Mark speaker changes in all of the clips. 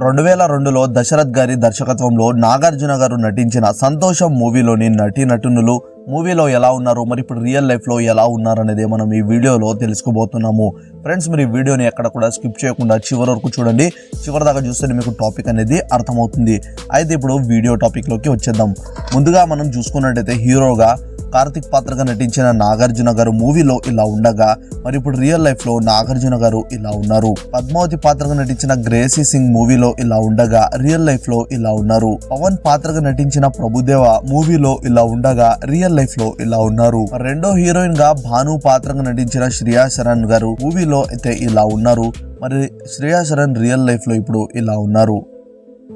Speaker 1: 2002లో దశరథ్ గారి దర్శకత్వంలో నాగార్జున గారు నటించిన సంతోషం మూవీలోని నటీనటునులు మూవీలో ఎలా ఉన్నారు, మరి ఇప్పుడు రియల్ లైఫ్లో ఎలా ఉన్నారు అనేది మనం ఈ వీడియోలో తెలుసుకోబోతున్నాము. ఫ్రెండ్స్, మీరు ఈ వీడియోని ఎక్కడ కూడా స్కిప్ చేయకుండా చివరి వరకు చూడండి. చివరి దాకా చూస్తే మీకు టాపిక్ అనేది అర్థమవుతుంది. అయితే ఇప్పుడు వీడియో టాపిక్లోకి వచ్చేద్దాం. ముందుగా మనం చూసుకున్నట్టయితే హీరోగా కార్తిక్ పాత్రగా నటించిన నాగార్జున గారు మూవీలో ఇలా ఉండగా, మరి ఇప్పుడు రియల్ లైఫ్ లో నాగార్జున గారు ఇలా ఉన్నారు. పద్మావతి పాత్రగా నటించిన గ్రేసీ సింగ్ మూవీలో ఇలా ఉండగా రియల్ లైఫ్ లో ఇలా ఉన్నారు. పవన్ పాత్రగా నటించిన ప్రభుదేవ మూవీలో ఇలా ఉండగా రియల్ లైఫ్ లో ఇలా ఉన్నారు. రెండో హీరోయిన్ గా భాను పాత్రగా నటించిన శ్రియా శరణ్ గారు మూవీలో అయితే ఇలా ఉన్నారు. మరి శ్రియా శరణ్ రియల్ లైఫ్ లో ఇప్పుడు ఇలా ఉన్నారు.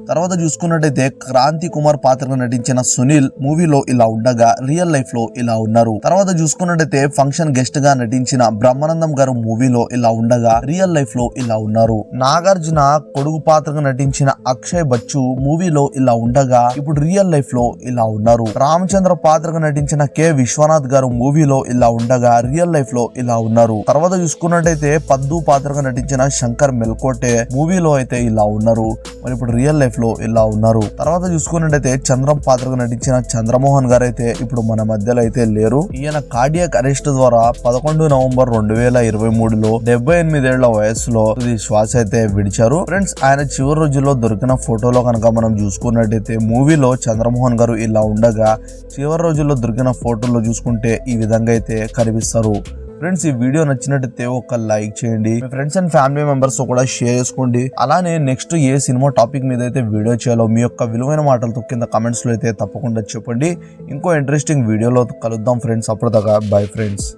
Speaker 1: తర్వాత చూసుకున్నట్టయితే క్రాంతి కుమార్ పాత్రగా నటించిన సునీల్ మూవీలో ఇలా ఉండగా రియల్ లైఫ్ లో ఇలా ఉన్నారు. తర్వాత చూసుకున్నట్టయితే ఫంక్షన్ గెస్ట్ గా నటించిన బ్రహ్మానందం గారు మూవీలో ఇలా ఉండగా రియల్ లైఫ్ లో ఇలా ఉన్నారు. నాగార్జున కొడుకు పాత్రగా నటించిన అక్షయ్ బచ్చు మూవీలో ఇలా ఉండగా ఇప్పుడు రియల్ లైఫ్ లో ఇలా ఉన్నారు. రామచంద్ర పాత్రగా నటించిన కె విశ్వనాథ్ గారు మూవీలో ఇలా ఉండగా రియల్ లైఫ్ లో ఇలా ఉన్నారు. తర్వాత చూసుకున్నట్టయితే పద్దు పాత్రగా నటించిన శంకర్ మెల్కోటే మూవీలో అయితే ఇలా ఉన్నారు. మరి ఇప్పుడు రియల్ లైఫ్ లో ఇలా ఉన్నారు. తర్వాత చూసుకున్నట్టయితే చంద్రం పాత్రగా నటించిన చంద్రమోహన్ గారు అయితే ఇప్పుడు మన మధ్యలో అయితే లేరు. ఈయన కార్డియాక్ అరెస్ట్ ద్వారా 11 నవంబర్ 2023లో 78 ఏళ్ల వయసులో శ్వాస అయితే విడిచారు. ఫ్రెండ్స్, ఆయన చివరి రోజుల్లో దొరికిన ఫోటోలో కనుక మనం చూసుకున్నట్టయితే మూవీలో చంద్రమోహన్ గారు ఇలా ఉండగా చివరి రోజుల్లో దొరికిన ఫోటోలో చూసుకుంటే ఈ విధంగా అయితే కనిపిస్తారు. ఫ్రెండ్స్, ఈ వీడియో నచ్చినట్టయితే ఒక లైక్ చేయండి. మీ ఫ్రెండ్స్ అండ్ ఫ్యామిలీ మెంబర్స్ తో కూడా షేర్ చేసుకోండి. అలానే నెక్స్ట్ ఏ సినిమా టాపిక్ మీద అయితే వీడియో చేయాలో మీ యొక్క విలువైన మాటలతో కింద కమెంట్స్ లో అయితే తప్పకుండా చెప్పండి. ఇంకో ఇంట్రెస్టింగ్ వీడియోలో కలుద్దాం ఫ్రెండ్స్. అప్పటిదాకా బై ఫ్రెండ్స్.